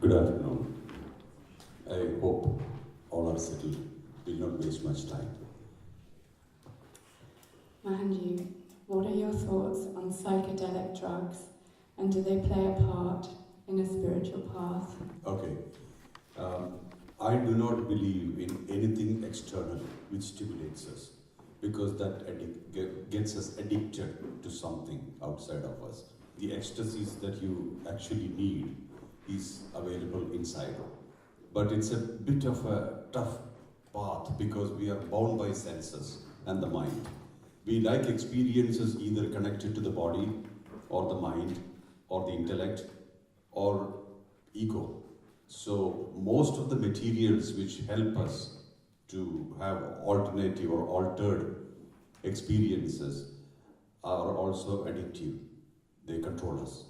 Good afternoon. I hope all are settled. Will not waste much time. Mohanji, what are your thoughts on psychedelic drugs, and do they play a part in a spiritual path? Okay. I do not believe in anything external which stimulates us, because that gets us addicted to something outside of us. The ecstasies that you actually need is available inside. But it's a bit of a tough path because we are bound by senses and the mind. We like experiences either connected to the body or the mind or the intellect or ego. So most of the materials which help us to have alternative or altered experiences are also addictive. They control us.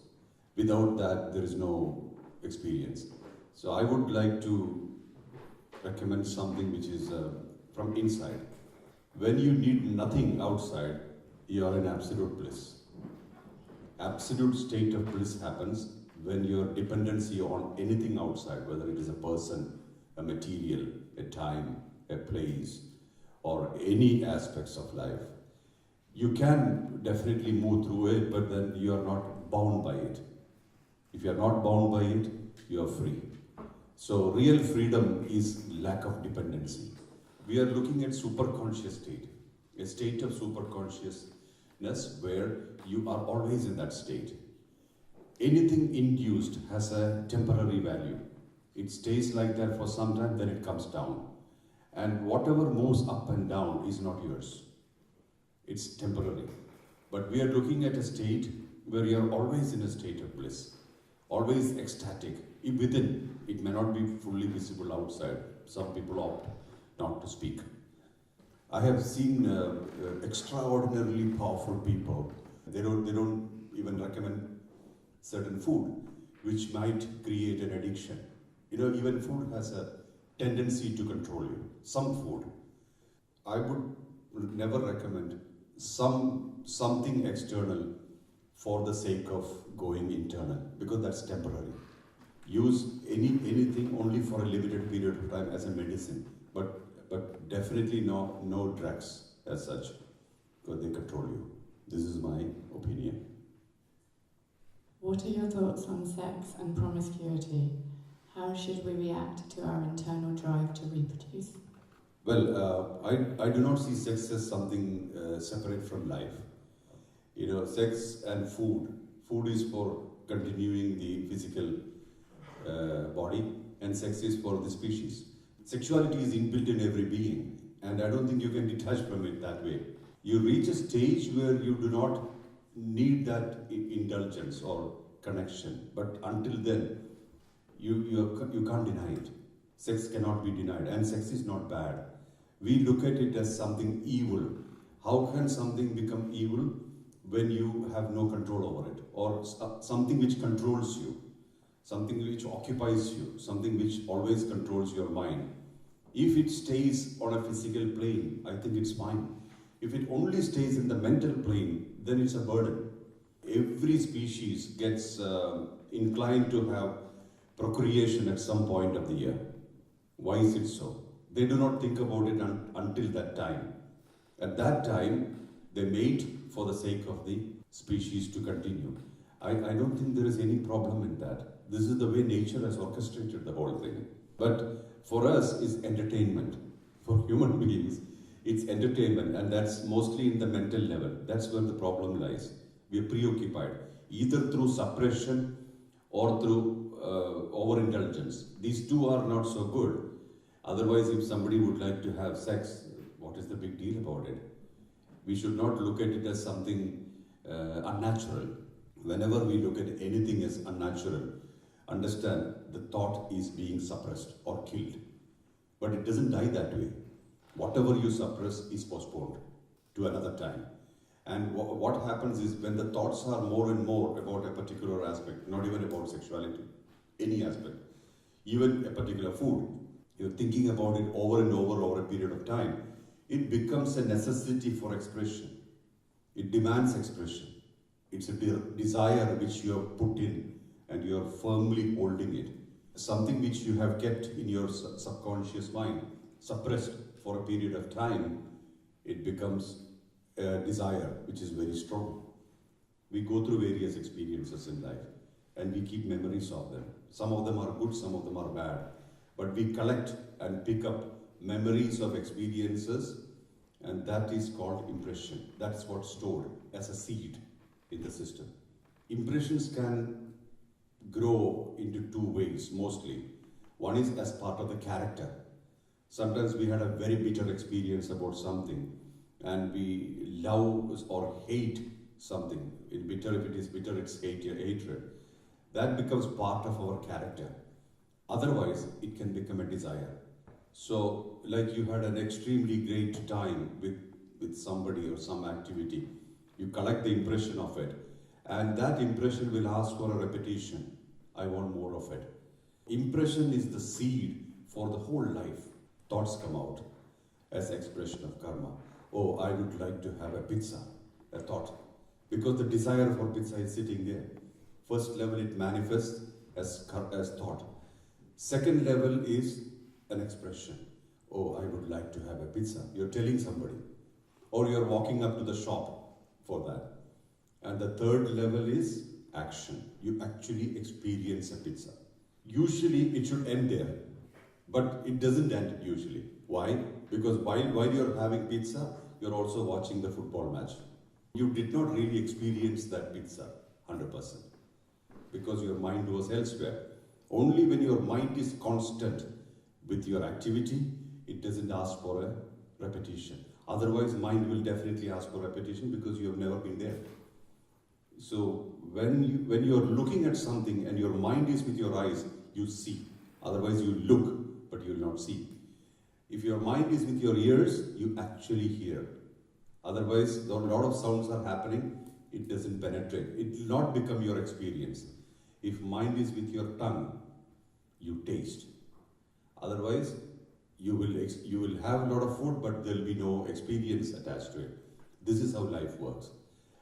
Without that, there is no experience. So I would like to recommend something which is from inside. When you need nothing outside, you are in absolute bliss. Absolute state of bliss happens when your dependency on anything outside, whether it is a person, a material, a time, a place, or any aspects of life. You can definitely move through it, but then you are not bound by it. If you are not bound by it, you are free. So real freedom is lack of dependency. We are looking at superconscious state, a state of superconsciousness where you are always in that state. Anything induced has a temporary value. It stays like that for some time, then it comes down. And whatever moves up and down is not yours. It's temporary. But we are looking at a state where you are always in a state of bliss, always ecstatic. Within, it may not be fully visible outside. Some people opt not to speak. I have seen extraordinarily powerful people. They don't even recommend certain food, which might create an addiction. You know, even food has a tendency to control you. Some food. I would never recommend something external for the sake of going internal, because that's temporary. Use anything only for a limited period of time as a medicine, but definitely no drugs as such, because they control you. This is my opinion. What are your thoughts on sex and promiscuity? How should we react to our internal drive to reproduce? Well, I do not see sex as something separate from life. You know, sex and food. Food is for continuing the physical body, and sex is for the species. Sexuality is inbuilt in every being, and I don't think you can detach from it that way. You reach a stage where you do not need that indulgence or connection, but until then, you can't deny it. Sex cannot be denied, and sex is not bad. We look at it as something evil. How can something become evil when you have no control over it, or something which controls you, something which occupies you, something which always controls your mind? If it stays on a physical plane, I think it's fine. If it only stays in the mental plane, then it's a burden. Every species gets inclined to have procreation at some point of the year. Why is it so? They do not think about it until that time. At that time, they mate for the sake of the species to continue. I don't think there is any problem in that. This is the way nature has orchestrated the whole thing. But for us, it's entertainment. For human beings, it's entertainment, and that's mostly in the mental level. That's where the problem lies. We are preoccupied, either through suppression or through overindulgence. These two are not so good. Otherwise, if somebody would like to have sex, what is the big deal about it? We should not look at it as something unnatural. Whenever we look at anything as unnatural, understand the thought is being suppressed or killed. But it doesn't die that way. Whatever you suppress is postponed to another time. And what happens is, when the thoughts are more and more about a particular aspect, not even about sexuality, any aspect, even a particular food, you're thinking about it over and over a period of time, it becomes a necessity for expression. It demands expression. It's a desire which you have put in and you are firmly holding it. something which you have kept in your subconscious mind, suppressed for a period of time, it becomes a desire which is very strong. We go through various experiences in life and we keep memories of them. Some of them are good, some of them are bad. But we collect and pick up memories of experiences, and that is called impression. That's what's stored as a seed in the system. Impressions can grow into two ways mostly. One is as part of the character. Sometimes we had a very bitter experience about something and we love or hate something. In bitter, if it is bitter, it's hatred. That becomes part of our character. Otherwise, it can become a desire. So, like you had an extremely great time with somebody or some activity, you collect the impression of it, and that impression will ask for a repetition. I want more of it. Impression is the seed for the whole life. Thoughts come out as expression of karma. Oh, I would like to have a pizza, a thought. Because the desire for pizza is sitting there. First level, it manifests as thought. Second level is an expression. Oh, I would like to have a pizza. You're telling somebody. Or you're walking up to the shop for that. And the third level is action. You actually experience a pizza. Usually it should end there, but it doesn't end usually. Why? Because while you're having pizza, you're also watching the football match. You did not really experience that pizza 100% because your mind was elsewhere. Only when your mind is constant with your activity, it doesn't ask for a repetition. Otherwise, mind will definitely ask for repetition because you have never been there. So when you're looking at something and your mind is with your eyes, you see. Otherwise, you look, but you will not see. If your mind is with your ears, you actually hear. Otherwise, a lot of sounds are happening, it doesn't penetrate. It will not become your experience. If mind is with your tongue, you taste. Otherwise, you will have a lot of food, but there will be no experience attached to it. This is how life works.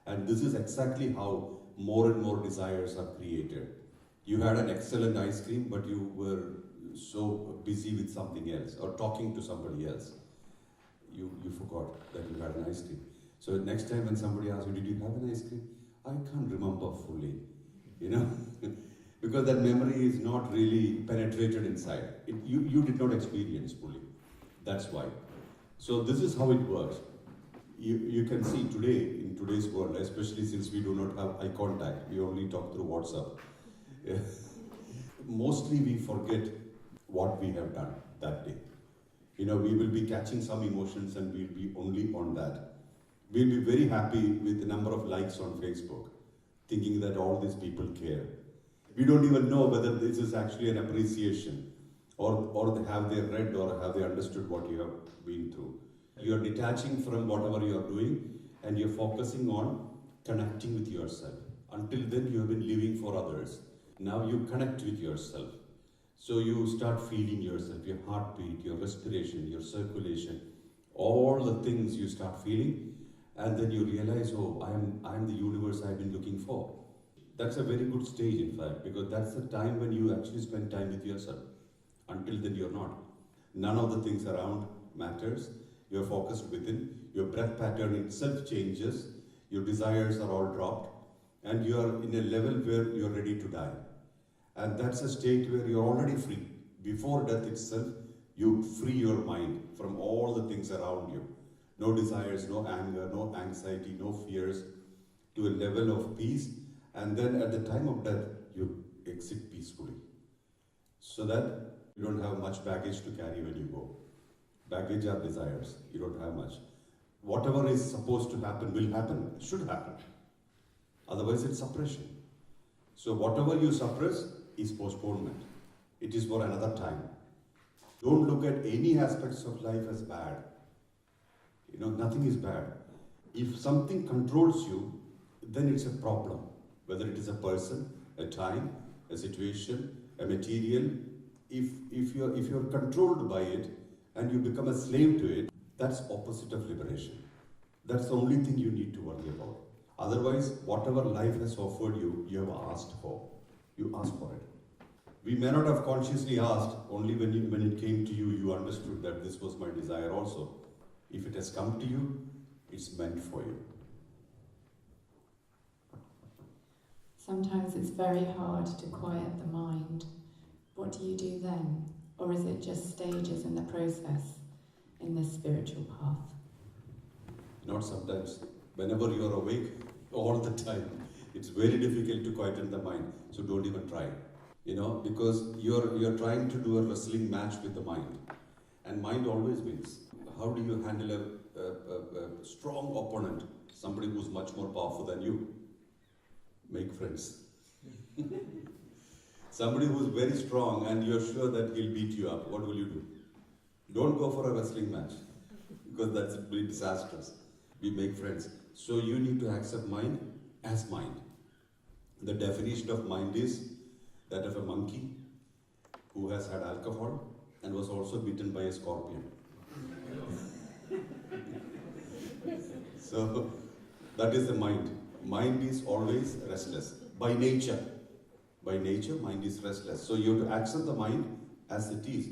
And this is exactly how more and more desires are created. You had an excellent ice cream, but you were so busy with something else or talking to somebody else. You forgot that you had an ice cream. So next time when somebody asks you, did you have an ice cream? I can't remember fully, because that memory is not really penetrated inside. You did not experience fully. That's why. So this is how it works. You can see today, in today's world, especially since we do not have eye contact, we only talk through WhatsApp. Mostly we forget what we have done that day. We will be catching some emotions and we'll be only on that. We'll be very happy with the number of likes on Facebook, thinking that all these people care. We don't even know whether this is actually an appreciation or have they read or have they understood what you have been through. You're detaching from whatever you're doing and you're focusing on connecting with yourself. Until then, you have been living for others. Now you connect with yourself. So you start feeling yourself, your heartbeat, your respiration, your circulation, all the things you start feeling, and then you realize, oh, I am the universe I've been looking for. That's a very good stage, in fact, because that's the time when you actually spend time with yourself. Until then, you're not. None of the things around matters. You're focused within. Your breath pattern itself changes. Your desires are all dropped. And you're in a level where you're ready to die. And that's a state where you're already free. Before death itself, you free your mind from all the things around you. No desires, no anger, no anxiety, no fears, to a level of peace. And then at the time of death, you exit peacefully. So that you don't have much baggage to carry when you go. Baggage are desires. You don't have much. Whatever is supposed to happen will happen, should happen. Otherwise, it's suppression. So whatever you suppress is postponement. It is for another time. Don't look at any aspects of life as bad. Nothing is bad. If something controls you, then it's a problem. Whether it is a person, a time, a situation, a material. If you're controlled by it and you become a slave to it, that's opposite of liberation. That's the only thing you need to worry about. Otherwise, whatever life has offered you, you have asked for. You ask for it. We may not have consciously asked, only when it came to you, you understood that this was my desire also. If it has come to you, it's meant for you. Sometimes it's very hard to quiet the mind. What do you do then? Or is it just stages in the process, in this spiritual path? Not sometimes. Whenever you are awake, all the time, it's very difficult to quieten the mind. So don't even try. Because you're trying to do a wrestling match with the mind. And mind always wins. How do you handle a strong opponent, somebody who's much more powerful than you? Make friends. Somebody who's very strong and you're sure that he'll beat you up, what will you do? Don't go for a wrestling match, because that's really disastrous. We make friends. So you need to accept mind as mind. The definition of mind is that of a monkey who has had alcohol and was also bitten by a scorpion. So that is the mind. Mind is always restless. By nature, mind is restless. So you have to accept the mind as it is.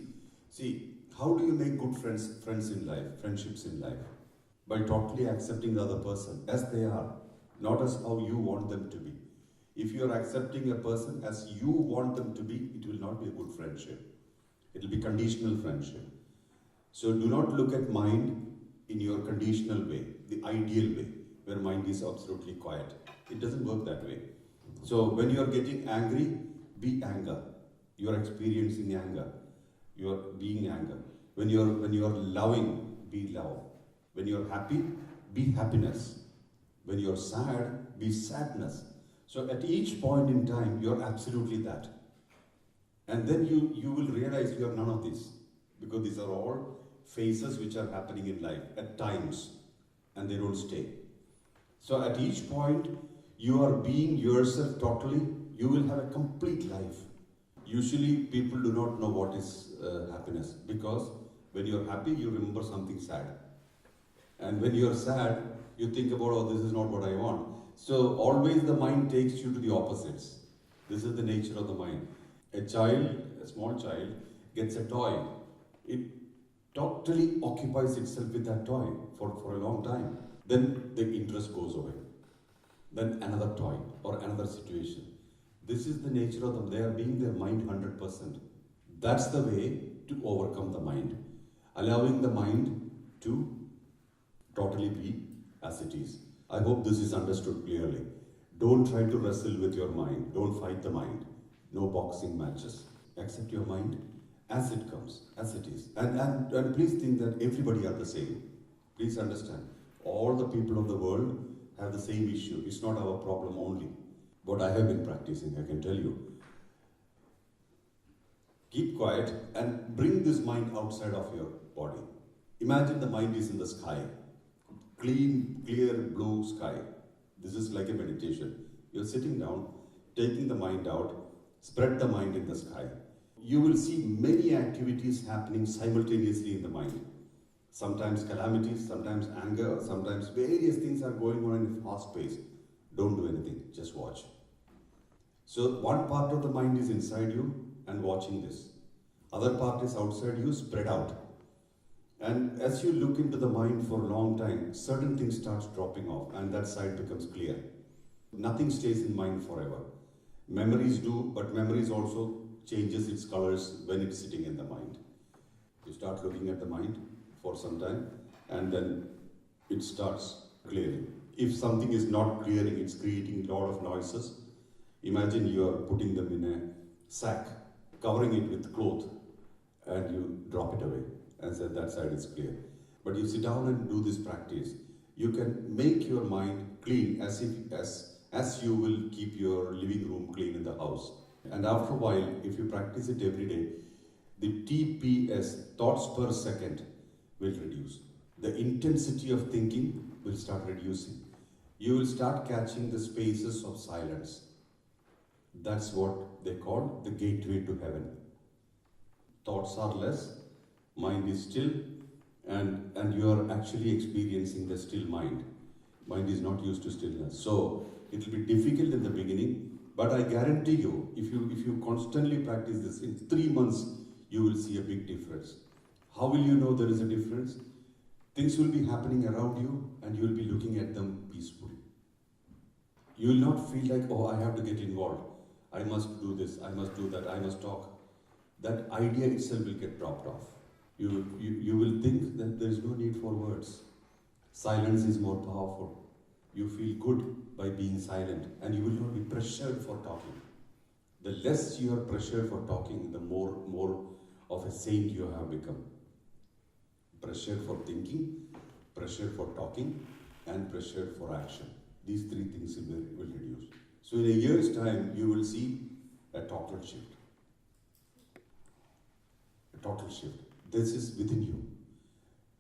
See, how do you make good friends in life, friendships in life? By totally accepting the other person as they are, not as how you want them to be. If you are accepting a person as you want them to be, it will not be a good friendship. It will be conditional friendship. So do not look at mind in your conditional way, the ideal way, where mind is absolutely quiet. It doesn't work that way. So when you are getting angry, be anger. You are experiencing anger. You are being anger. When you are loving, be love. When you are happy, be happiness. When you are sad, be sadness. So at each point in time, you are absolutely that. And then you will realize you are none of this. Because these are all phases which are happening in life at times. And they don't stay. So at each point, you are being yourself totally. You will have a complete life. Usually people do not know what is happiness. Because when you are happy, you remember something sad. And when you are sad, you think about, oh, this is not what I want. So always the mind takes you to the opposites. This is the nature of the mind. A small child, gets a toy. It totally occupies itself with that toy for a long time. Then the interest goes away. Then another toy or another situation. This is the nature of them. They are being their mind 100%. That's the way to overcome the mind. Allowing the mind to totally be as it is. I hope this is understood clearly. Don't try to wrestle with your mind. Don't fight the mind. No boxing matches. Accept your mind as it comes, as it is. And please think that everybody are the same. Please understand. All the people of the world have the same issue. It's not our problem only. What I have been practicing, I can tell you. Keep quiet and bring this mind outside of your body. Imagine the mind is in the sky. Clean, clear, blue sky. This is like a meditation. You're sitting down, taking the mind out, spread the mind in the sky. You will see many activities happening simultaneously in the mind. Sometimes calamities, sometimes anger, sometimes various things are going on in a fast pace. Don't do anything, just watch. So one part of the mind is inside you and watching this. Other part is outside you, spread out. And as you look into the mind for a long time, certain things starts dropping off and that side becomes clear. Nothing stays in mind forever. Memories do, but memories also changes its colors when it's sitting in the mind. You start looking at the mind for some time and then it starts clearing. If something is not clearing, it's creating a lot of noises. Imagine you are putting them in a sack, covering it with cloth, and you drop it away and say that side is clear. But you sit down and do this practice. You can make your mind clean as you will keep your living room clean in the house. And after a while, if you practice it every day, the TPS, thoughts per second, will reduce. The intensity of thinking will start reducing. You will start catching the spaces of silence. That's what they call the gateway to heaven. Thoughts are less, mind is still, and you are actually experiencing the still mind. Mind is not used to stillness. So it will be difficult in the beginning, But I guarantee you, if you constantly practice this, in 3 months, you will see a big difference. How will you know there is a difference? Things will be happening around you and you will be looking at them peacefully. You will not feel like, oh, I have to get involved. I must do this, I must do that, I must talk. That idea itself will get dropped off. You will think that there is no need for words. Silence is more powerful. You feel good by being silent and you will not be pressured for talking. The less you are pressured for talking, the more of a saint you have become. Pressured for thinking, pressured for talking, and pressured for action. These three things will reduce. So in a year's time, you will see a total shift. A total shift. This is within you.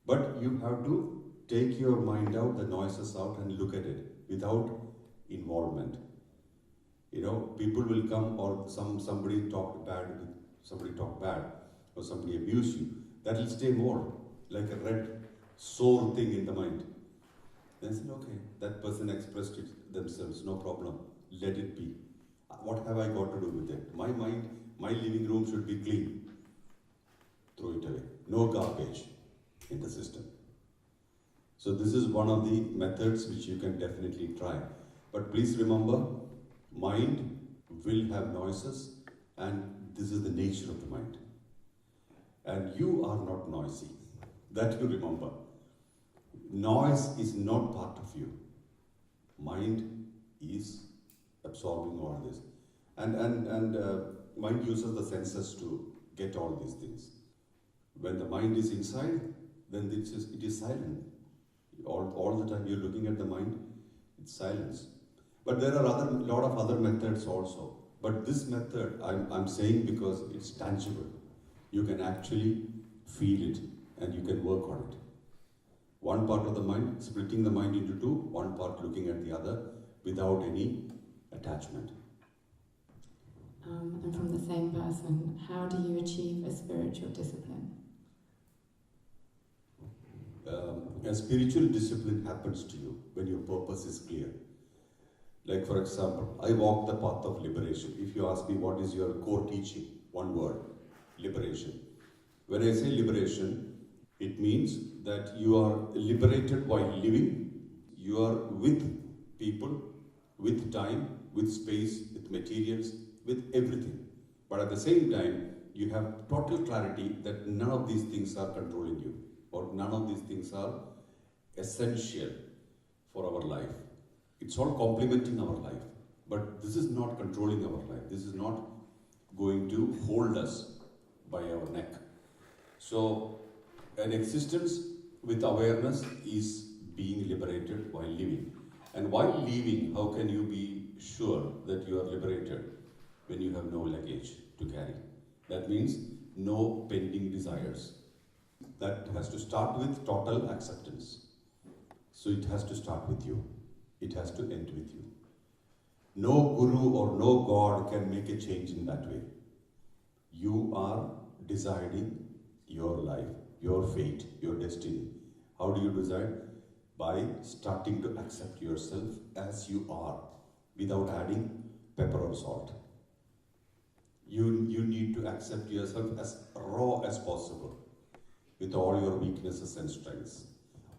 But you have to take your mind out, the noises out, and look at it without involvement. People will come, or somebody talked bad, or somebody abused you. That will stay more like a red sore thing in the mind. Then say, okay, that person expressed it themselves, no problem. Let it be. What have I got to do with it? My mind, my living room should be clean. Throw it away. No garbage in the system. So this is one of the methods which you can definitely try. But please remember, mind will have noises, and this is the nature of the mind. And you are not noisy. That you remember. Noise is not part of you. Mind is absorbing all this. And mind uses the senses to get all these things. When the mind is inside, then it is silent. All the time you're looking at the mind, it's silence. But there are a lot of other methods also. But this method, I'm saying because it's tangible. You can actually feel it and you can work on it. One part of the mind, splitting the mind into two, one part looking at the other without any attachment. And from the same person, how do you achieve a spiritual discipline? A spiritual discipline happens to you when your purpose is clear. Like for example, I walk the path of liberation. If you ask me what is your core teaching, one word, liberation. When I say liberation, it means that you are liberated while living, you are with people, with time, with space, with materials, with everything. But at the same time, you have total clarity that none of these things are controlling you, or none of these things are essential for our life. It's all complementing our life, but this is not controlling our life. This is not going to hold us by our neck. So, an existence with awareness is being liberated while living. And while living, how can you be sure that you are liberated when you have no luggage to carry? That means no pending desires. That has to start with total acceptance. So it has to start with you. It has to end with you. No guru or no God can make a change in that way. You are deciding your life, your fate, your destiny. How do you decide? By starting to accept yourself as you are, without adding pepper or salt. You need to accept yourself as raw as possible, with all your weaknesses and strengths.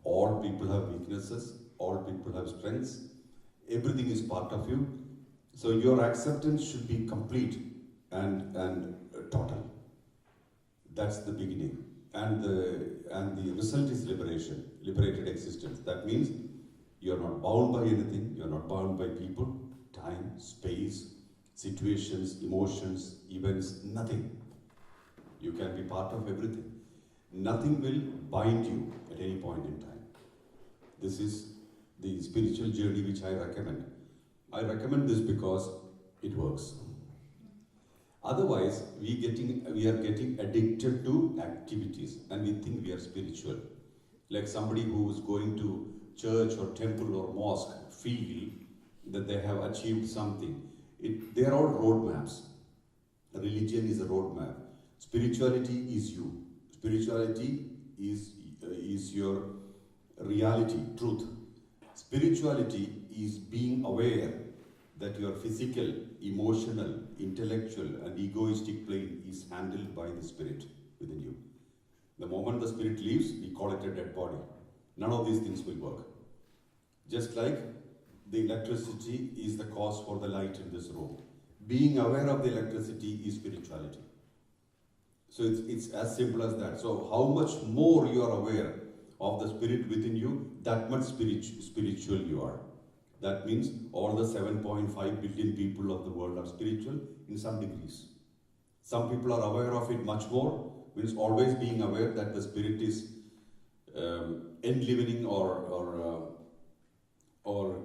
All people have weaknesses, all people have strengths, everything is part of you. So your acceptance should be complete and total. That's the beginning. And the result is liberation, liberated existence. That means you're not bound by anything, you're not bound by people, time, space, situations, emotions, events, nothing. You can be part of everything. Nothing will bind you at any point in time. This is the spiritual journey which I recommend. I recommend this because it works. Otherwise, we are getting addicted to activities and we think we are spiritual. Like somebody who is going to church or temple or mosque feel that they have achieved something. They are all roadmaps. Religion is a roadmap. Spirituality is you. Spirituality is your reality, truth. Spirituality is being aware that your physical emotional, intellectual, and egoistic plane is handled by the spirit within you. The moment the spirit leaves, we call it a dead body. None of these things will work. Just like the electricity is the cause for the light in this room. Being aware of the electricity is spirituality. So it's as simple as that. So how much more you are aware of the spirit within you, that much spiritual you are. That means all the 7.5 billion people of the world are spiritual in some degrees. Some people are aware of it much more, means always being aware that the spirit is enlivening or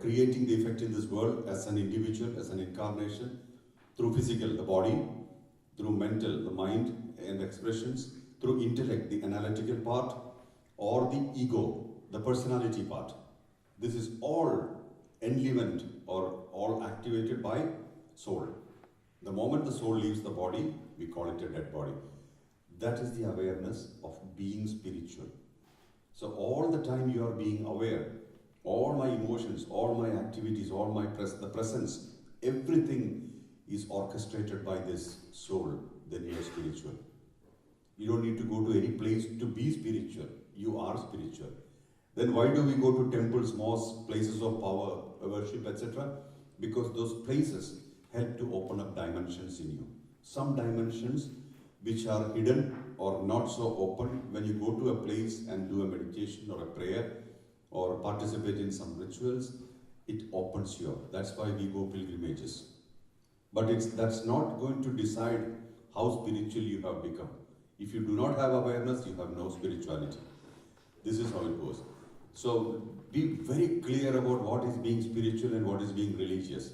creating the effect in this world as an individual, as an incarnation, through physical, the body, through mental, the mind and expressions, through intellect, the analytical part, or the ego, the personality part. This is all enlivened or all activated by soul. The moment the soul leaves the body, we call it a dead body. That is the awareness of being spiritual. So all the time you are being aware, all my emotions, all my activities, all my the presence, everything is orchestrated by this soul, then you are spiritual. You don't need to go to any place to be spiritual. You are spiritual. Then why do we go to temples, mosques, places of power, worship, etc.? Because those places help to open up dimensions in you. Some dimensions which are hidden or not so open, when you go to a place and do a meditation or a prayer or participate in some rituals, it opens you up. That's why we go pilgrimages. But that's not going to decide how spiritual you have become. If you do not have awareness, you have no spirituality. This is how it goes. So be very clear about what is being spiritual and what is being religious.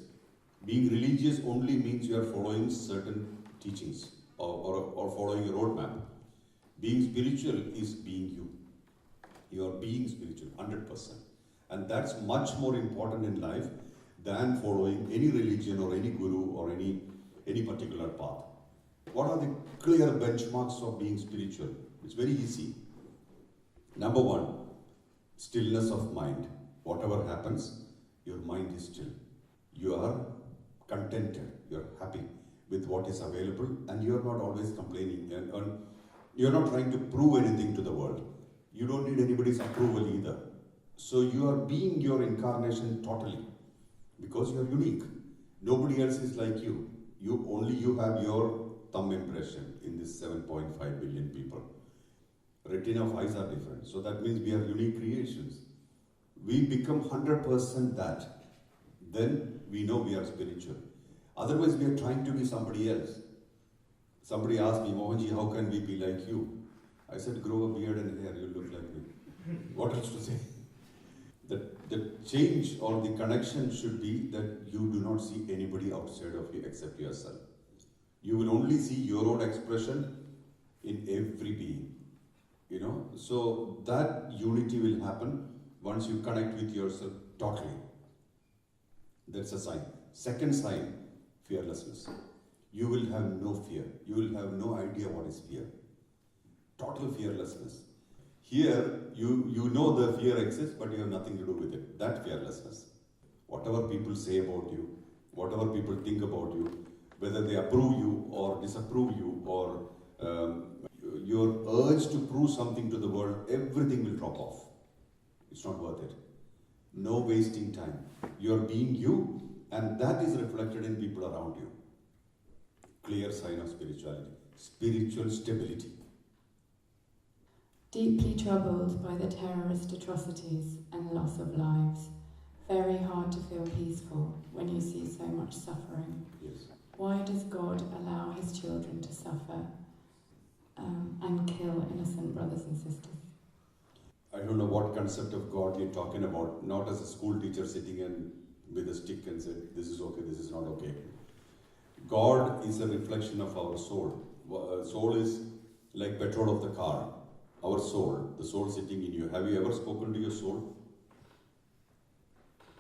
Being religious only means you are following certain teachings or following a roadmap. Being spiritual is being you. You are being spiritual, 100%. And that's much more important in life than following any religion or any guru or any particular path. What are the clear benchmarks of being spiritual? It's very easy. Number one, stillness of mind. Whatever happens, your mind is still. You are contented, you are happy with what is available, and you are not always complaining, and you are not trying to prove anything to the world. You don't need anybody's approval either. So you are being your incarnation totally, because you are unique. Nobody else is like you. Only you have your thumb impression in this 7.5 billion people. Retina of eyes are different. So that means we are unique creations. We become 100% that. Then we know we are spiritual. Otherwise we are trying to be somebody else. Somebody asked me, Mohanji, how can we be like you? I said, grow a beard and hair, you'll look like me. What else to say? The change or the connection should be that you do not see anybody outside of you except yourself. You will only see your own expression in every being. So that unity will happen once you connect with yourself totally. That's a sign. Second sign, fearlessness. You will have no fear. You will have no idea what is fear. Total fearlessness. Here, you know the fear exists, but you have nothing to do with it. That fearlessness. Whatever people say about you, whatever people think about you, whether they approve you or disapprove you, or your urge to prove something to the world, everything will drop off. It's not worth it. No wasting time. You are being you, and that is reflected in people around you. Clear sign of spirituality. Spiritual stability. Deeply troubled by the terrorist atrocities and loss of lives. Very hard to feel peaceful when you see so much suffering. Yes. Why does God allow his children to suffer and kill innocent brothers and sisters? I don't know what concept of God you're talking about. Not as a school teacher sitting with a stick and said, this is okay, this is not okay. God is a reflection of our soul. Soul is like petrol of the car. Our soul, the soul sitting in you. Have you ever spoken to your soul?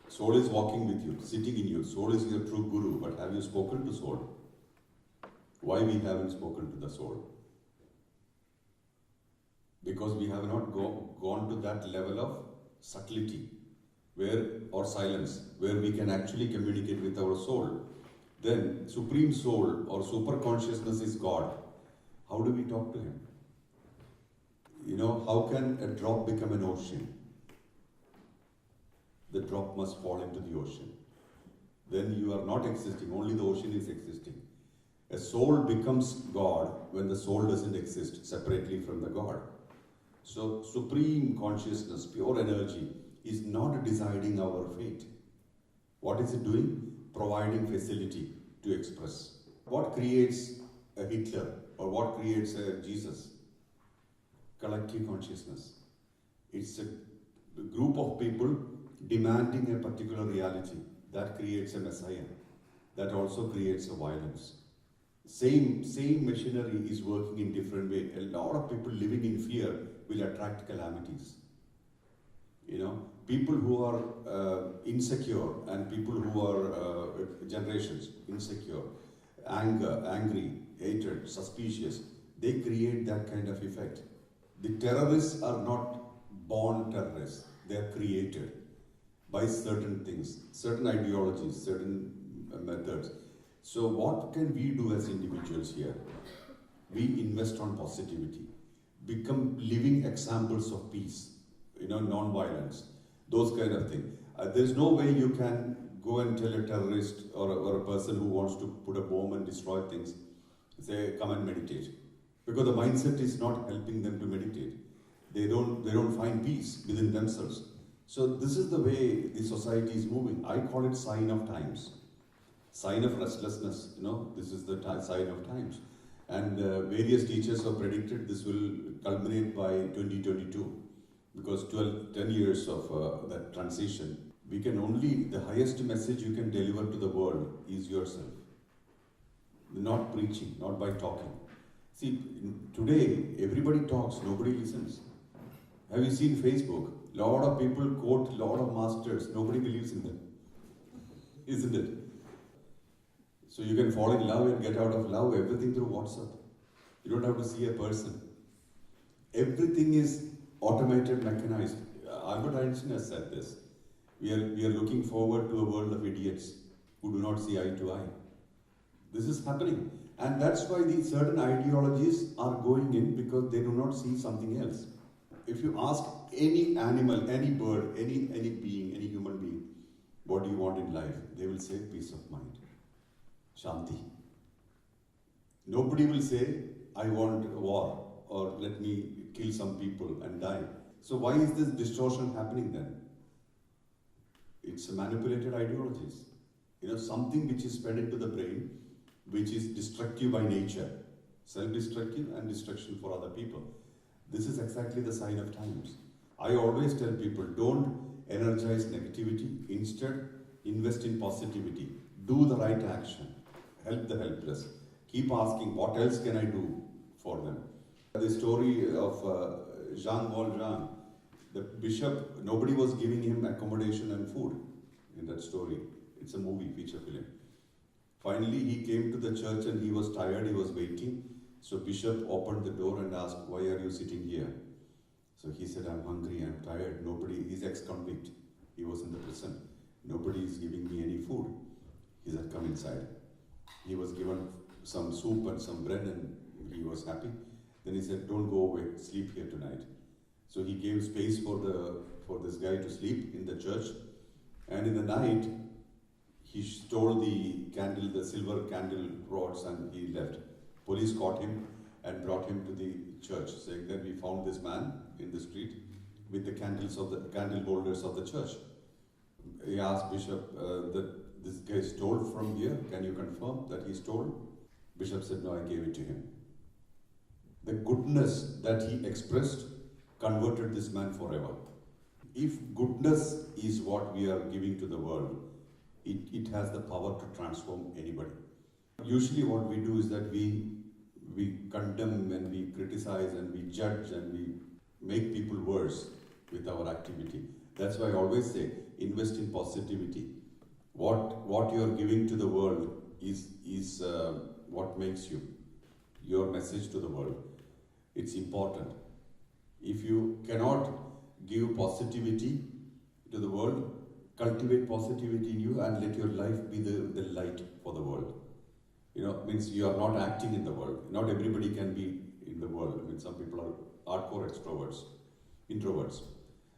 Soul is walking with you, sitting in you. Soul is your true guru, but have you spoken to soul? Why we haven't spoken to the soul? Because we have not gone to that level of subtlety or silence, where we can actually communicate with our soul. then Supreme Soul or Super Consciousness is God. How do we talk to Him? How can a drop become an ocean? The drop must fall into the ocean. Then you are not existing, only the ocean is existing. A soul becomes God when the soul doesn't exist separately from the God. So Supreme Consciousness, pure energy, is not deciding our fate. What is it doing? Providing facility to express. What creates a Hitler or what creates a Jesus? Collective consciousness. It's a group of people demanding a particular reality that creates a Messiah. That also creates a violence. Same machinery is working in different way. A lot of people living in fear will attract calamities. People who are insecure and people who are generations insecure, angry, hatred, suspicious, they create that kind of effect. The terrorists are not born terrorists, they are created by certain things, certain ideologies, certain methods. So what can we do as individuals here? We invest on positivity, become living examples of peace, non-violence, those kind of things. There's no way you can go and tell a terrorist or a person who wants to put a bomb and destroy things, say, come and meditate. Because the mindset is not helping them to meditate. They don't find peace within themselves. So this is the way the society is moving. I call it sign of times. Sign of restlessness, this is the sign of times. And various teachers have predicted this will culminate by 2022. Because 10 years of that transition, the highest message you can deliver to the world is yourself. Not preaching, not by talking. See, today, everybody talks, nobody listens. Have you seen Facebook? A lot of people quote a lot of masters, nobody believes in them. Isn't it? So you can fall in love and get out of love, everything through WhatsApp. You don't have to see a person. Everything is automated, mechanized. Albert Einstein has said this. We are looking forward to a world of idiots who do not see eye to eye. This is happening. And that's why these certain ideologies are going in, because they do not see something else. If you ask any animal, any bird, any being, any human being, what do you want in life? They will say peace of mind. Shanti. Nobody will say, I want war, or let me kill some people and die. So why is this distortion happening then? It's manipulated ideologies. Something which is spread into the brain, which is destructive by nature, self-destructive and destruction for other people. This is exactly the sign of times. I always tell people, don't energize negativity. Instead, invest in positivity. Do the right action. Help the helpless. Keep asking, what else can I do for them? The story of Jean Valjean, the bishop, nobody was giving him accommodation and food in that story. It's a movie, feature film. Finally, he came to the church and he was tired, he was waiting. So bishop opened the door and asked, why are you sitting here? So he said, I'm hungry, I'm tired. He's ex-convict. He was in the prison. Nobody is giving me any food. He said, come inside. He was given some soup and some bread and he was happy. Then he said, don't go away, sleep here tonight. So he gave space for this guy to sleep in the church. And in the night, he stole the silver candle rods, and he left. Police caught him and brought him to the church, saying that we found this man in the street with the candle holders of the church. He asked Bishop that this guy stole from here. Can you confirm that he stole? Bishop said, no, I gave it to him. The goodness that he expressed converted this man forever. If goodness is what we are giving to the world, it has the power to transform anybody. Usually what we do is that we condemn and we criticize and we judge and we make people worse with our activity. That's why I always say, invest in positivity. What you are giving to the world is what makes you, your message to the world. It's important. If you cannot give positivity to the world, cultivate positivity in you and let your life be the light for the world. Means you are not acting in the world. Not everybody can be in the world. I mean, some people are hardcore extroverts, introverts.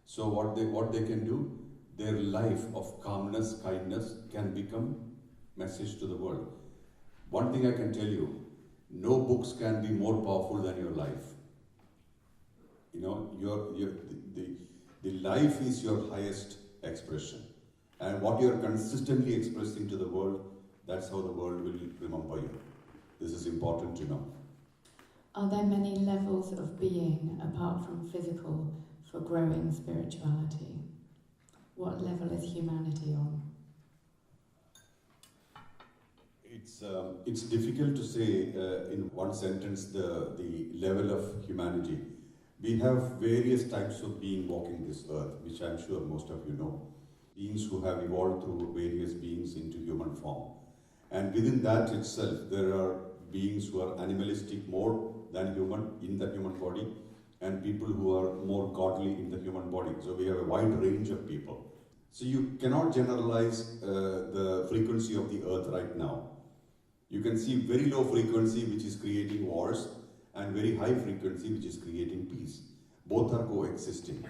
So what they can do, their life of calmness, kindness can become message to the world. One thing I can tell you, no books can be more powerful than your life. The life is your highest expression. And what you are consistently expressing to the world, that's how the world will remember you. This is important to know. Are there many levels of being apart from physical for growing spirituality? What level is humanity on? It's difficult to say in one sentence the level of humanity. We have various types of being walking this earth, which I'm sure most of you know. Beings who have evolved through various beings into human form. And within that itself, there are beings who are animalistic more than human in the human body, and people who are more godly in the human body. So we have a wide range of people. So you cannot generalize the frequency of the earth right now. You can see very low frequency which is creating wars and very high frequency which is creating peace. Both are coexisting.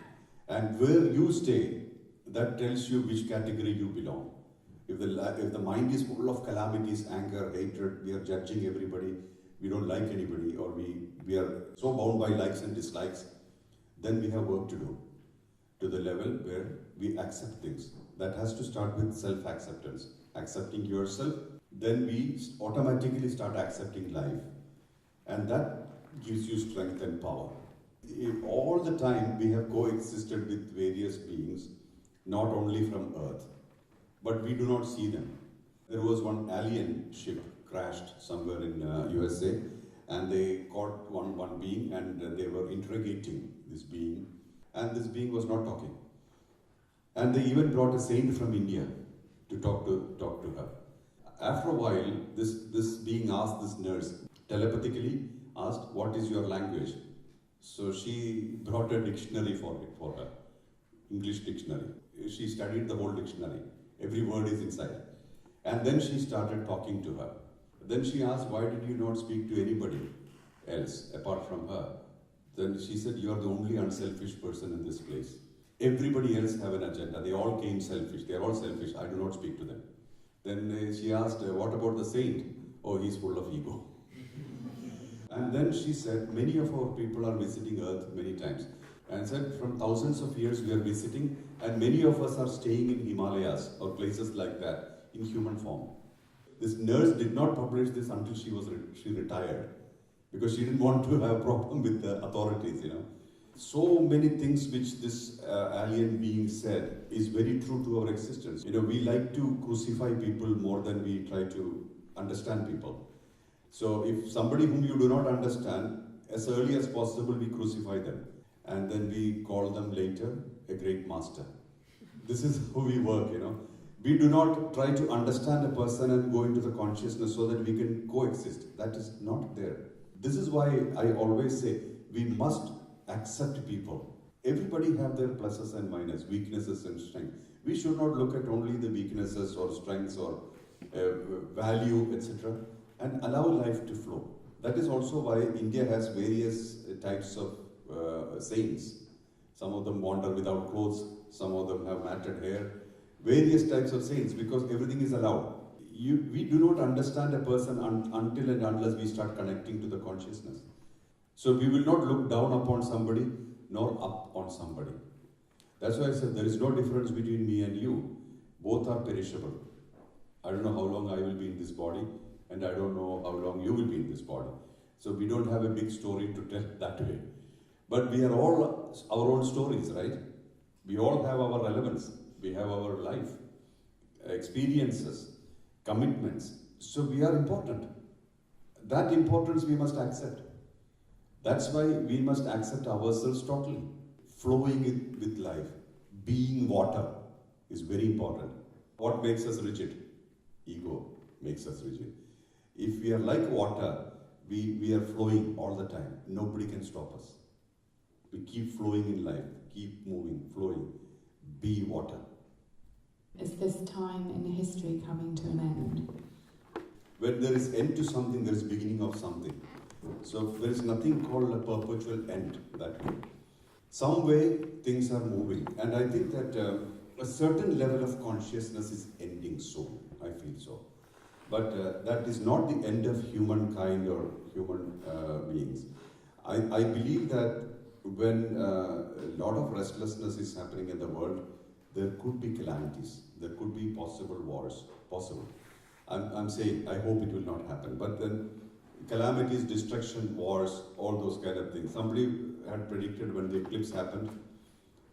And where you stay, that tells you which category you belong. If the mind is full of calamities, anger, hatred, we are judging everybody, we don't like anybody, or we are so bound by likes and dislikes, then we have work to do to the level where we accept things. That has to start with self-acceptance. Accepting yourself, then we automatically start accepting life. And that gives you strength and power. All the time we have coexisted with various beings, not only from Earth, but we do not see them. There was one alien ship crashed somewhere in USA, and they caught one being, and they were interrogating this being, and this being was not talking. And they even brought a saint from India to talk to her. After a while, this being asked this nurse, telepathically asked, "What is your language?" So she brought a dictionary for her, English dictionary. She studied the whole dictionary. Every word is inside. And then she started talking to her. Then she asked, "Why did you not speak to anybody else apart from her?" Then she said, "You are the only unselfish person in this place. Everybody else have an agenda. They all came selfish. They are all selfish. I do not speak to them." Then she asked, "What about the saint?" "Oh, he's full of ego." And then she said, "Many of our people are visiting Earth many times." And said, "From thousands of years we are visiting, and many of us are staying in Himalayas or places like that in human form." This nurse did not publish this until she retired, because she didn't want to have a problem with the authorities, So many things which this alien being said is very true to our existence. We like to crucify people more than we try to understand people. So if somebody whom you do not understand, as early as possible we crucify them. And then we call them later a great master. This is how we work, We do not try to understand a person and go into the consciousness so that we can coexist. That is not there. This is why I always say we must accept people. Everybody have their pluses and minuses, weaknesses and strengths. We should not look at only the weaknesses or strengths or value, etc., and allow life to flow. That is also why India has various types of saints. Some of them wander without clothes, some of them have matted hair, various types of saints, because everything is allowed. We do not understand a person until and unless we start connecting to the consciousness. So we will not look down upon somebody nor up on somebody. That's why I said there is no difference between me and you. Both are perishable. I don't know how long I will be in this body, and I don't know how long you will be in this body. So we don't have a big story to tell that way. But we are all our own stories, right? We all have our relevance. We have our life, experiences, commitments. So we are important. That importance we must accept. That's why we must accept ourselves totally. Flowing with life, being water is very important. What makes us rigid? Ego makes us rigid. If we are like water, we are flowing all the time. Nobody can stop us. We keep flowing in life, keep moving, flowing. Be water. Is this time in history coming to an end? When there is end to something, there is beginning of something. So there is nothing called a perpetual end that way. Some way things are moving, and I think that a certain level of consciousness is ending soon. I feel so, but that is not the end of humankind or human beings. I believe that when a lot of restlessness is happening in the world, there could be calamities, there could be possible wars, possible. I'm saying, I hope it will not happen, but then calamities, destruction, wars, all those kind of things. Somebody had predicted when the eclipse happened,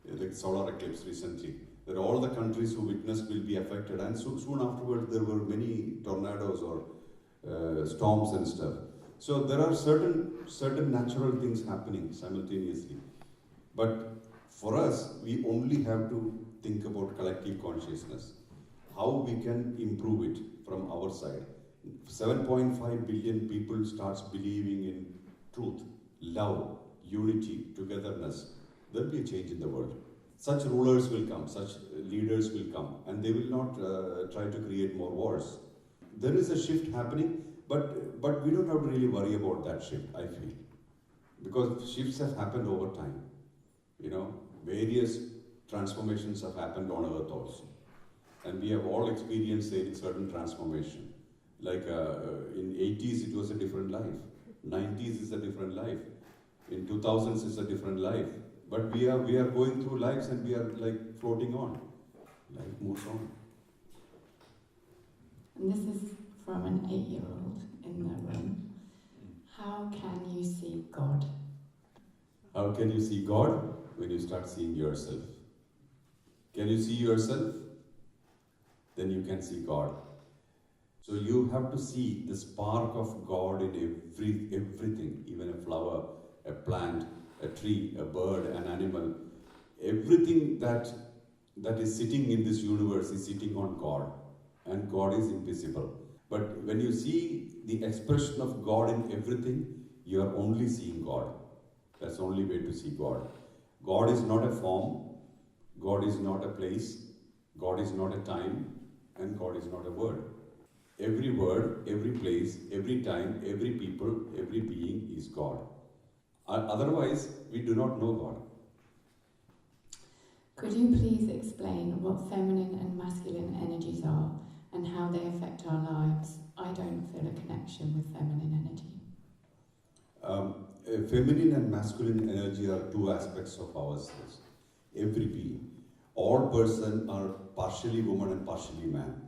the solar eclipse recently, that all the countries who witnessed will be affected, and soon afterwards there were many tornadoes or storms and stuff. So there are certain natural things happening simultaneously. But for us, we only have to think about collective consciousness, how we can improve it from our side. 7.5 billion people starts believing in truth, love, unity, togetherness. There will be a change in the world. Such rulers will come, such leaders will come, and they will not try to create more wars. There is a shift happening, but we don't have to really worry about that shift, I feel. Because shifts have happened over time. You know, various transformations have happened on Earth also. And we have all experienced a certain transformation. Like in 80s it was a different life. 90s is a different life. In 2000s it's a different life. But we are going through lives and we are like floating on. Life moves on. And this is from an 8-year-old in the room. How can you see God? How can you see God? When you start seeing yourself. Can you see yourself? Then you can see God. So you have to see the spark of God in everything, even a flower, a plant, a tree, a bird, an animal. Everything that is sitting in this universe is sitting on God, and God is invisible. But when you see the expression of God in everything, you are only seeing God. That's the only way to see God. God is not a form, God is not a place, God is not a time, and God is not a word. Every word, every place, every time, every people, every being is God. Otherwise, we do not know God. Could you please explain what feminine and masculine energies are and how they affect our lives? I don't feel a connection with feminine energy. Feminine and masculine energy are two aspects of ourselves. Every being. All persons are partially woman and partially man.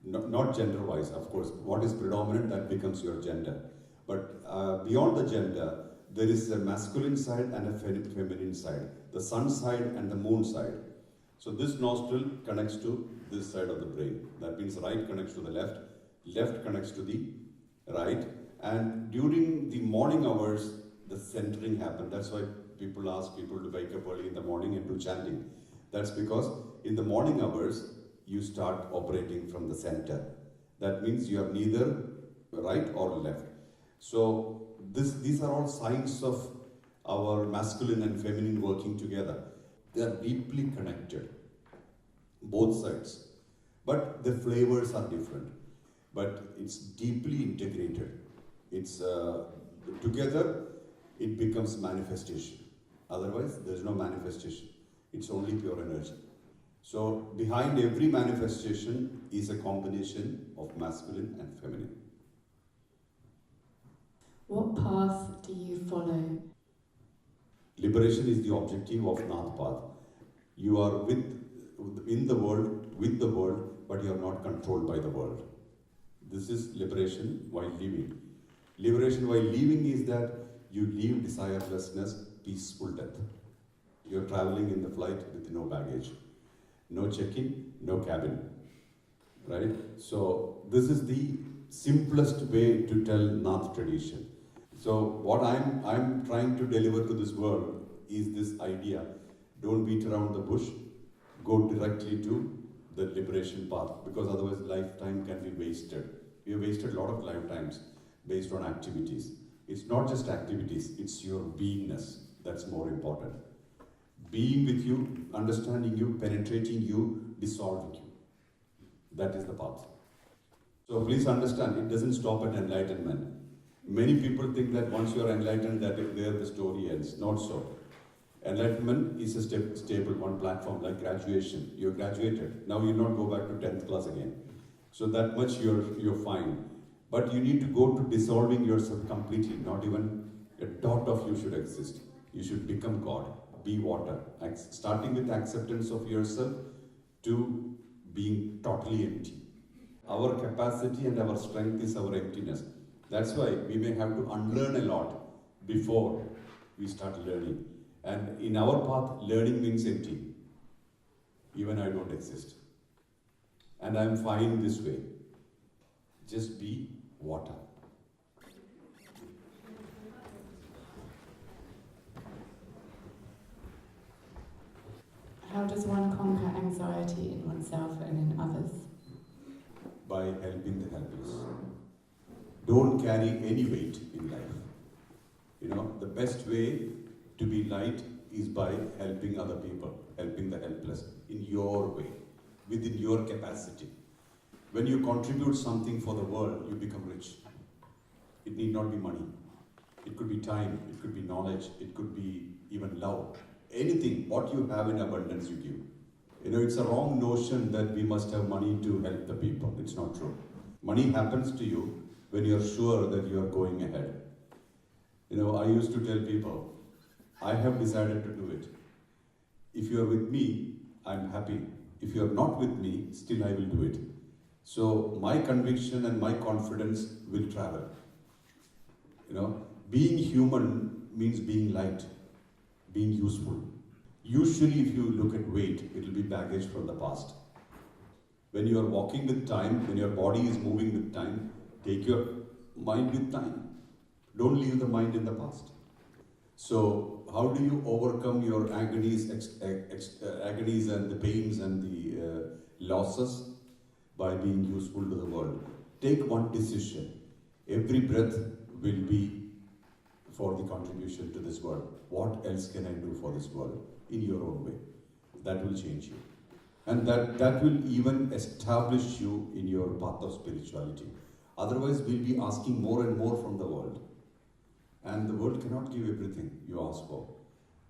Not gender-wise, of course. What is predominant, that becomes your gender. But beyond the gender, there is a masculine side and a feminine side. The sun side and the moon side. So this nostril connects to this side of the brain. That means right connects to the left, left connects to the right. And during the morning hours, the centering happens. That's why people ask people to wake up early in the morning and do chanting. That's because in the morning hours, you start operating from the center. That means you are neither right or left. So these are all signs of our masculine and feminine working together. They are deeply connected, both sides. But the flavors are different. But it's deeply integrated. It's together, it becomes manifestation. Otherwise, there's no manifestation. It's only pure energy. So behind every manifestation is a combination of masculine and feminine. What path do you follow? Liberation is the objective of Nath path. You are in the world, with the world, but you are not controlled by the world. This is liberation while living. Liberation while living is that you live desirelessness, peaceful death. You are traveling in the flight with no baggage. No check-in, no cabin, right? So this is the simplest way to tell Nath tradition. So what I'm trying to deliver to this world is this idea: don't beat around the bush, go directly to the liberation path, because otherwise lifetime can be wasted. We have wasted a lot of lifetimes based on activities. It's not just activities; it's your beingness that's more important. Being with you, understanding you, penetrating you, dissolving you. That is the path. So please understand, it doesn't stop at enlightenment. Many people think that once you are enlightened, that there the story ends. Not so. Enlightenment is a stable one platform, like graduation. You're graduated. Now you not go back to 10th class again. So that much you're fine. But you need to go to dissolving yourself completely. Not even a dot of you should exist. You should become God. Be water. Starting with acceptance of yourself to being totally empty. Our capacity and our strength is our emptiness. That's why we may have to unlearn a lot before we start learning. And in our path, learning means empty. Even I don't exist. And I'm fine this way. Just be water. How does one conquer anxiety in oneself and in others? By helping the helpless. Don't carry any weight in life. You know, the best way to be light is by helping other people, helping the helpless in your way, within your capacity. When you contribute something for the world, you become rich. It need not be money. It could be time, it could be knowledge, it could be even love. Anything, what you have in abundance you give. You know, it's a wrong notion that we must have money to help the people. It's not true. Money happens to you when you're sure that you are going ahead. You know, I used to tell people, I have decided to do it. If you are with me, I'm happy. If you are not with me, still I will do it. So my conviction and my confidence will travel. You know, being human means being light, being useful. Usually if you look at weight, it will be baggage from the past. When you are walking with time, when your body is moving with time, take your mind with time. Don't leave the mind in the past. So how do you overcome your agonies and the pains and the losses? By being useful to the world. Take one decision. Every breath will be for the contribution to this world. What else can I do for this world? In your own way. That will change you. And that will even establish you in your path of spirituality. Otherwise, we'll be asking more and more from the world. And the world cannot give everything you ask for.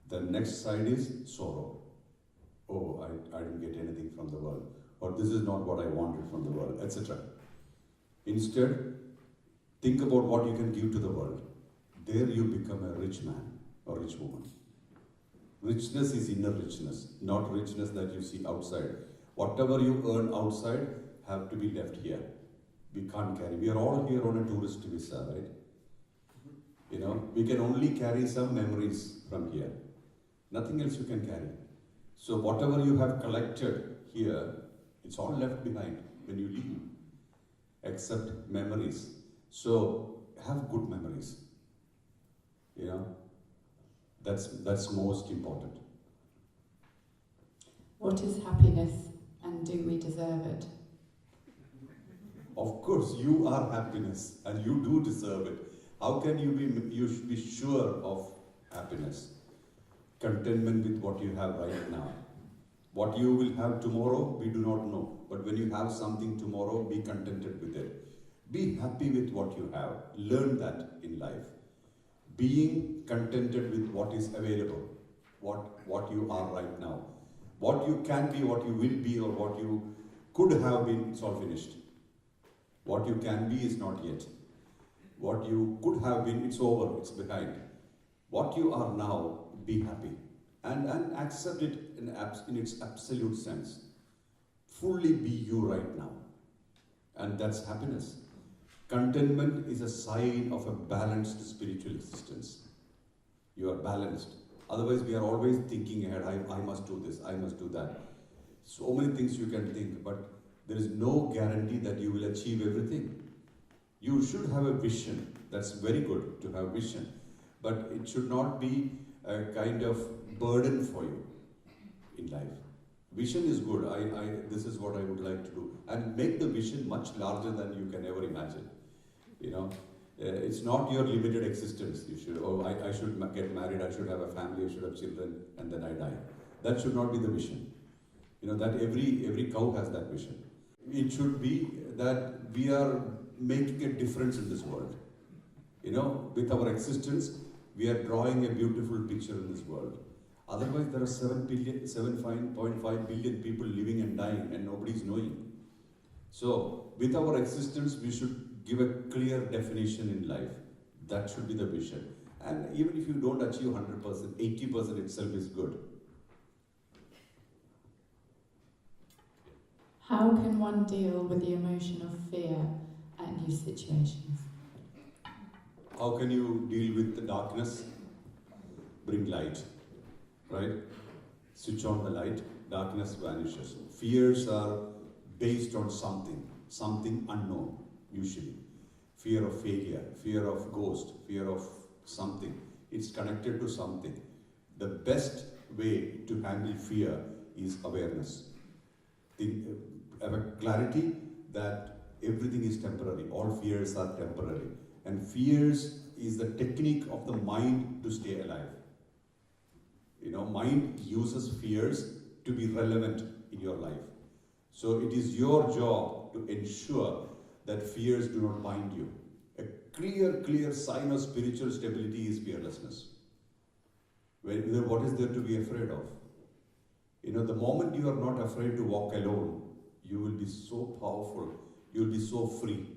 The next side is sorrow. Oh, I didn't get anything from the world. Or this is not what I wanted from the world, etc. Instead, think about what you can give to the world. There you become a rich man or rich woman. Richness is inner richness, not richness that you see outside. Whatever you earn outside have to be left here. We can't carry. We are all here on a tourist visa, right? You know, we can only carry some memories from here. Nothing else you can carry. So whatever you have collected here, it's all left behind when you leave, except memories. So have good memories. You know, that's most important. What is happiness, and do we deserve it? Of course, you are happiness, and you do deserve it. How can you should be sure of happiness? Contentment with what you have right now. What you will have tomorrow, we do not know. But when you have something tomorrow, be contented with it. Be happy with what you have. Learn that in life. Being contented with what is available, what you are right now. What you can be, what you will be, or what you could have been, it's all finished. What you can be is not yet. What you could have been, it's over, it's behind. What you are now, be happy. And accept it in its absolute sense. Fully be you right now. And that's happiness. Contentment is a sign of a balanced spiritual existence. You are balanced. Otherwise, we are always thinking ahead, I must do this, I must do that. So many things you can think, but there is no guarantee that you will achieve everything. You should have a vision. That's very good to have vision. But it should not be a kind of burden for you in life. Vision is good. This is what I would like to do. And make the vision much larger than you can ever imagine. You know, it's not your limited existence. You should, I should get married, I should have a family, I should have children, and then I die. That should not be the vision. You know, that every cow has that vision. It should be that we are making a difference in this world. You know, with our existence, we are drawing a beautiful picture in this world. Otherwise, there are 7.5 billion people living and dying, and nobody is knowing. So, with our existence, we should give a clear definition in life. That should be the vision. And even if you don't achieve 100%, 80% itself is good. How can one deal with the emotion of fear at new situations? How can you deal with the darkness? Bring light, right? Switch on the light, darkness vanishes. Fears are based on something unknown, usually. Fear of failure, fear of ghost, fear of something. It's connected to something. The best way to handle fear is awareness. Have a clarity that everything is temporary. All fears are temporary. And fears is the technique of the mind to stay alive. You know, mind uses fears to be relevant in your life. So it is your job to ensure that fears do not bind you. A clear sign of spiritual stability is fearlessness. What is there to be afraid of? You know, the moment you are not afraid to walk alone, you will be so powerful, you will be so free.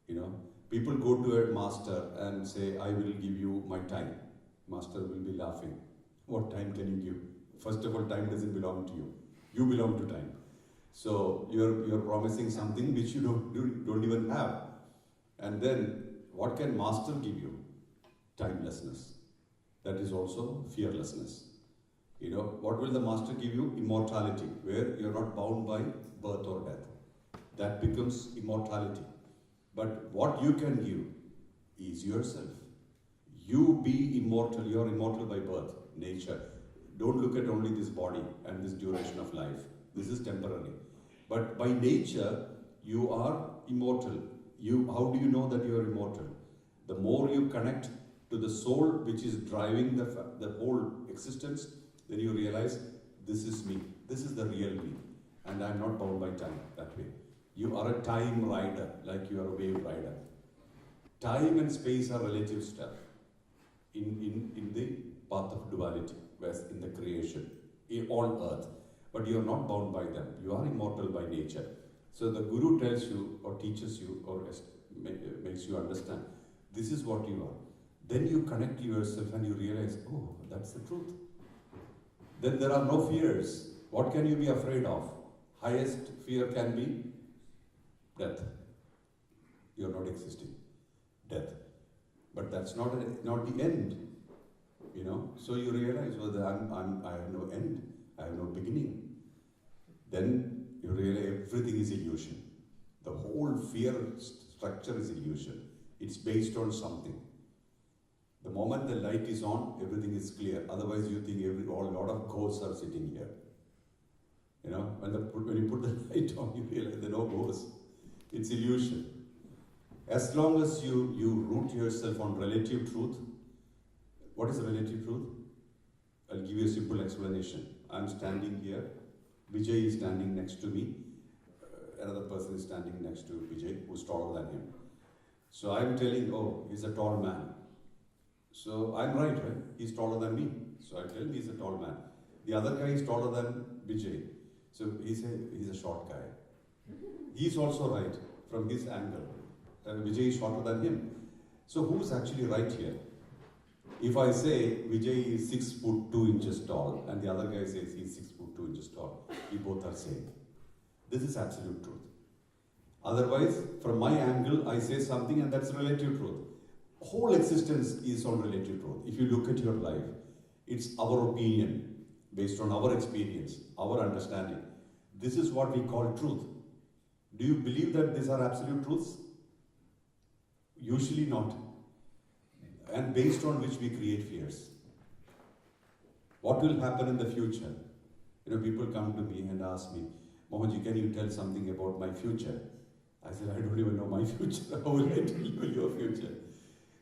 You know, people go to a master and say, I will give you my time. Master will be laughing. What time can you give? First of all, time doesn't belong to you. You belong to time. So you're promising something which you don't even have. And then what can master give you? Timelessness. That is also fearlessness. You know, what will the master give you? Immortality, where you're not bound by birth or death. That becomes immortality. But what you can give is yourself. You be immortal, you're immortal by birth, nature. Don't look at only this body and this duration of life. This is temporary. But by nature, you are immortal. How do you know that you are immortal? The more you connect to the soul which is driving the whole existence, then you realize, this is me. This is the real me. And I'm not bound by time that way. You are a time rider, like you are a wave rider. Time and space are relative stuff in the path of duality, whereas in the creation, on earth. But you are not bound by them. You are immortal by nature. So the Guru tells you, or teaches you, or makes you understand, this is what you are. Then you connect to yourself and you realize, oh, that's the truth. Then there are no fears. What can you be afraid of? Highest fear can be death. You are not existing. Death. But that's not the end. You know. So you realize, well, I have no end. I have no beginning. Then you realize everything is illusion. The whole fear structure is illusion. It's based on something. The moment the light is on, everything is clear. Otherwise, you think a lot of ghosts are sitting here. You know, when you put the light on, you realize there are no ghosts. It's illusion. As long as you root yourself on relative truth. What is relative truth? I'll give you a simple explanation. I'm standing here. Vijay is standing next to me. Another person is standing next to Vijay, who's taller than him. So I'm telling, oh, he's a tall man. So I'm right? He's taller than me. So I tell him he's a tall man. The other guy is taller than Vijay. So he's a short guy. He's also right from his angle. And Vijay is shorter than him. So who's actually right here? If I say Vijay is 6 foot 2 inches tall and the other guy says he's 6 foot 2 inches tall, we both are same. This is absolute truth. Otherwise, from my angle, I say something and that's relative truth. Whole existence is on relative truth. If you look at your life, it's our opinion based on our experience, our understanding. This is what we call truth. Do you believe that these are absolute truths? Usually not. And based on which we create fears. What will happen in the future? You know, people come to me and ask me, Mohanji, can you tell something about my future? I said, I don't even know my future. How will I tell you your future?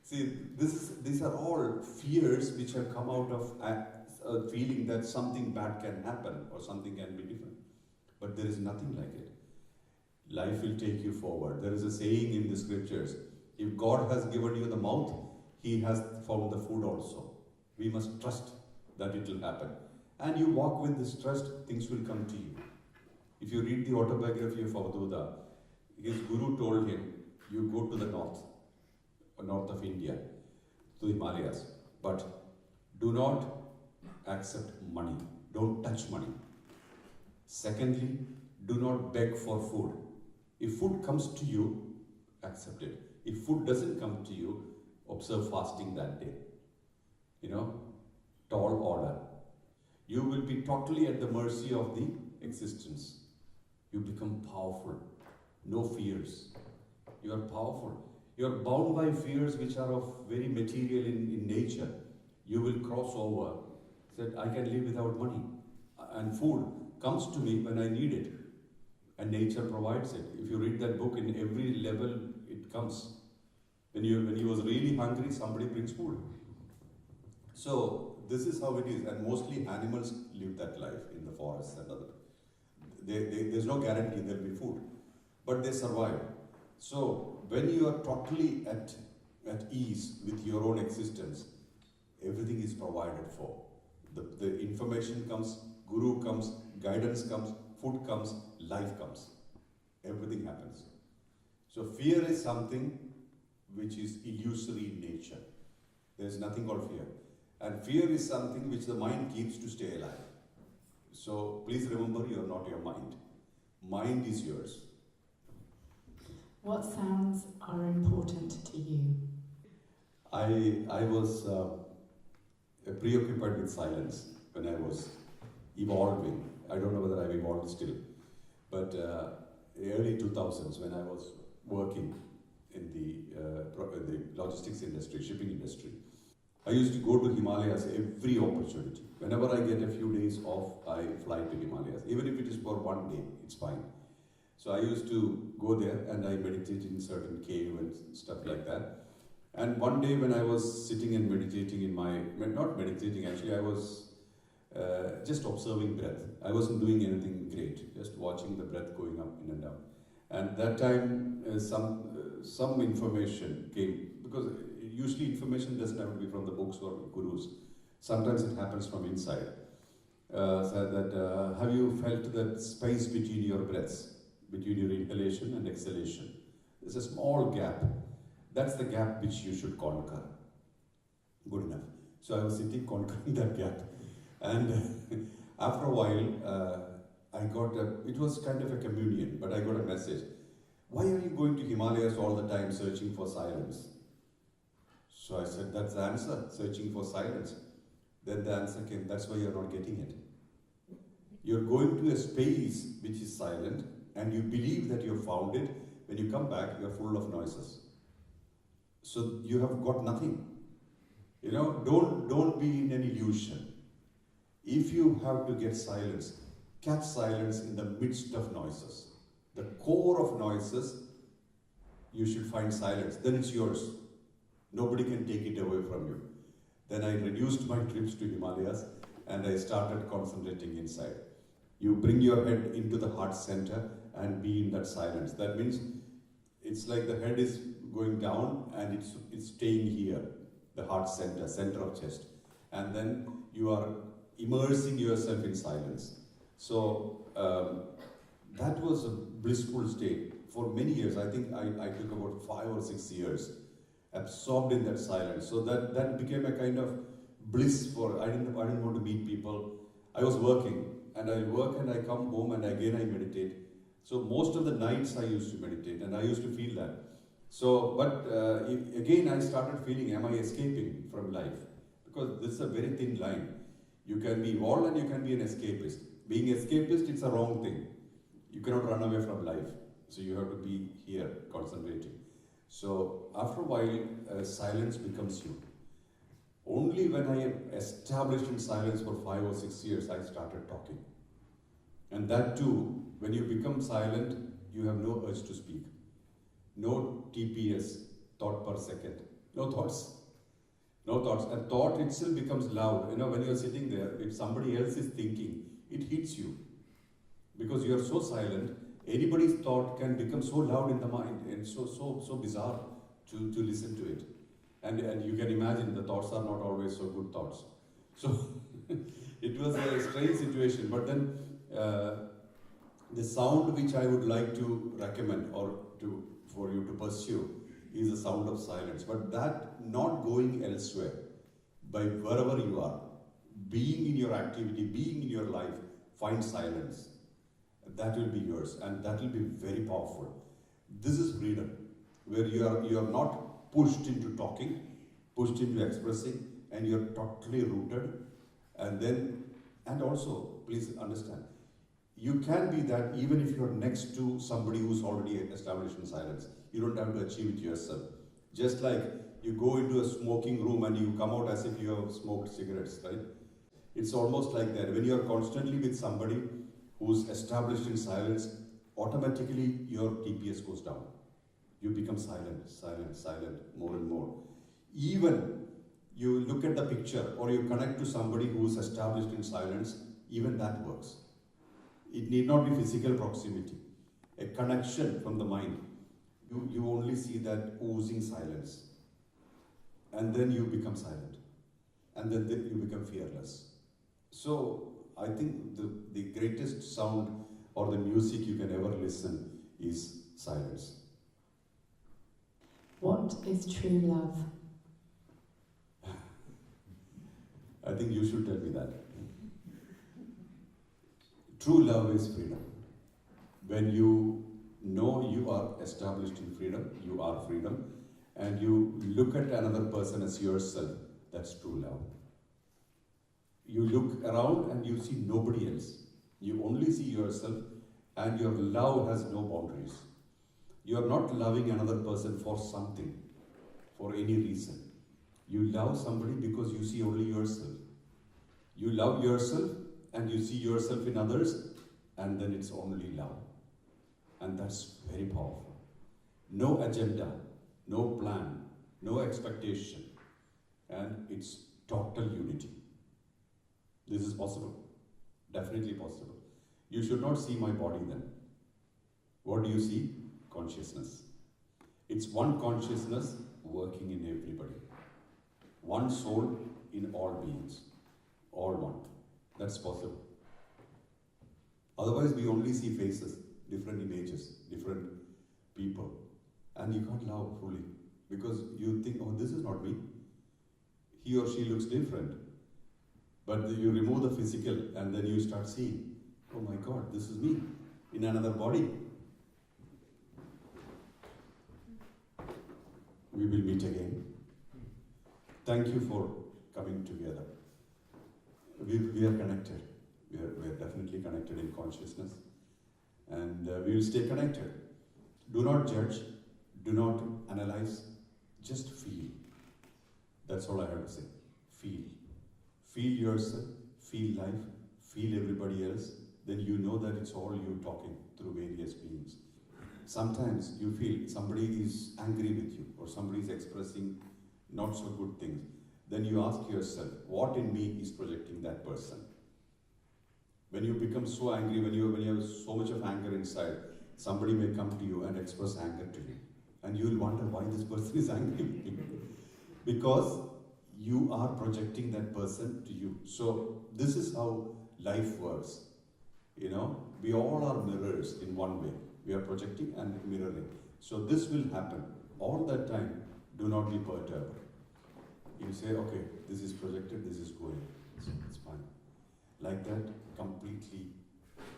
See, these are all fears which have come out of a feeling that something bad can happen or something can be different. but there is nothing like it. Life will take you forward. There is a saying in the scriptures, if God has given you the mouth, He has found the food also. We must trust that it will happen. And you walk with this trust, things will come to you. If you read the autobiography of Avadhuta, his guru told him, you go to the north of India, to the Himalayas, but do not accept money. Don't touch money. Secondly, do not beg for food. If food comes to you, accept it. If food doesn't come to you, observe fasting that day. Tall order. You will be totally at the mercy of the existence. You become powerful. No fears. You are powerful. You are bound by fears which are of very material in nature. You will cross over. Said, I can live without money. And food comes to me when I need it. And nature provides it. If you read that book, in every level it comes. When he was really hungry, somebody brings food. So this is how it is. And mostly animals live that life in the forests and other. There's no guarantee there'll be food. But they survive. So when you are totally at ease with your own existence, everything is provided for. The information comes, guru comes, guidance comes, food comes, life comes. Everything happens. So fear is something which is illusory in nature. There is nothing called fear. And fear is something which the mind keeps to stay alive. So please remember, you are not your mind. Mind is yours. What sounds are important to you? I was preoccupied with silence when I was evolving. I don't know whether I've evolved still. But early 2000s, when I was working in the logistics industry, shipping industry, I used to go to Himalayas every opportunity. Whenever I get a few days off, I fly to Himalayas. Even if it is for one day, it's fine. So I used to go there and I meditate in certain cave and stuff like that. And one day when I was sitting and meditating not meditating actually, I was just observing breath. I wasn't doing anything great, just watching the breath going up in and down. And that time some information came, because usually information doesn't have to be from the books or gurus. Sometimes it happens from inside. Said that, have you felt that space between your breaths, between your inhalation and exhalation? There's a small gap. That's the gap which you should conquer. Good enough. So I was sitting conquering that gap. And after a while, it was kind of a communion, but I got a message. Why are you going to Himalayas all the time searching for silence? So I said, that's the answer, searching for silence. Then the answer came, that's why you're not getting it. You're going to a space which is silent, and you believe that you've found it. When you come back, you're full of noises. So you have got nothing. Don't be in an illusion. If you have to get silence, catch silence in the midst of noises. The core of noises, you should find silence. Then it's yours. Nobody can take it away from you. Then I reduced my trips to Himalayas and I started concentrating inside. You bring your head into the heart center and be in that silence. That means it's like the head is going down and it's staying here, the heart center of chest. And then you are immersing yourself in silence. So that was a blissful state for many years. I think I took about 5 or 6 years absorbed in that silence. So that became a kind of bliss I didn't want to meet people. I was working and I work and I come home and again I meditate. So most of the nights I used to meditate and I used to feel that. So, but again I started feeling, am I escaping from life? Because this is a very thin line. You can be evolved and you can be an escapist. Being escapist, it's a wrong thing. You cannot run away from life. So you have to be here, concentrating. So after a while, silence becomes you. Only when I am established in silence for 5 or 6 years, I started talking. And that too, when you become silent, you have no urge to speak. No TPS, thought per second. No thoughts. No thoughts. And thought itself becomes loud. When you're sitting there, if somebody else is thinking, it hits you. Because you are so silent, anybody's thought can become so loud in the mind and so bizarre to listen to it. And you can imagine the thoughts are not always so good thoughts. So it was a strange situation. But then the sound which I would like to recommend for you to pursue is the sound of silence. But that not going elsewhere, by wherever you are, being in your activity, being in your life, find silence. That will be yours, and that will be very powerful. This is freedom, where you are not pushed into talking, pushed into expressing, and you are totally rooted. And also, please understand, you can be that even if you are next to somebody who's already established in silence. You don't have to achieve it yourself. Just like you go into a smoking room and you come out as if you have smoked cigarettes, right? It's almost like that. When you are constantly with somebody who's established in silence, automatically your TPS goes down. You become silent, more and more. Even you look at the picture or you connect to somebody who's established in silence, even that works. It need not be physical proximity. A connection from the mind. You only see that oozing silence. And then you become silent. And then you become fearless. So I think the greatest sound or the music you can ever listen is silence. What is true love? I think you should tell me that. True love is freedom. When you know you are established in freedom, you are freedom, and you look at another person as yourself, that's true love. You look around and you see nobody else. You only see yourself, and your love has no boundaries. You are not loving another person for something, for any reason. You love somebody because you see only yourself. You love yourself and you see yourself in others, and then it's only love. And that's very powerful. No agenda, no plan, no expectation, and it's total unity. This is possible, definitely possible. You should not see my body then. What do you see? Consciousness. It's one consciousness working in everybody. One soul in all beings. All one. That's possible. Otherwise, we only see faces, different images, different people. And you can't love fully. Because you think, oh, this is not me. He or she looks different. But you remove the physical and then you start seeing, oh my God, this is me in another body. We will meet again. Thank you for coming together. We are connected. We are definitely connected in consciousness. And we will stay connected. Do not judge. Do not analyze. Just feel. That's all I have to say. Feel. Feel yourself. Feel life. Feel everybody else. Then you know that it's all you talking through various beings. Sometimes you feel somebody is angry with you or somebody is expressing not so good things. Then you ask yourself, what in me is projecting that person? When you become so angry, when you have so much of anger inside, somebody may come to you and express anger to you. And you will wonder why this person is angry with you. Because you are projecting that person to you. So this is how life works. You know, we all are mirrors in one way. We are projecting and mirroring. So this will happen. All that time, do not be perturbed. You say, okay, this is projected, this is going. So it's fine. Like that, completely,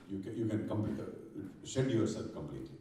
you can shed yourself completely.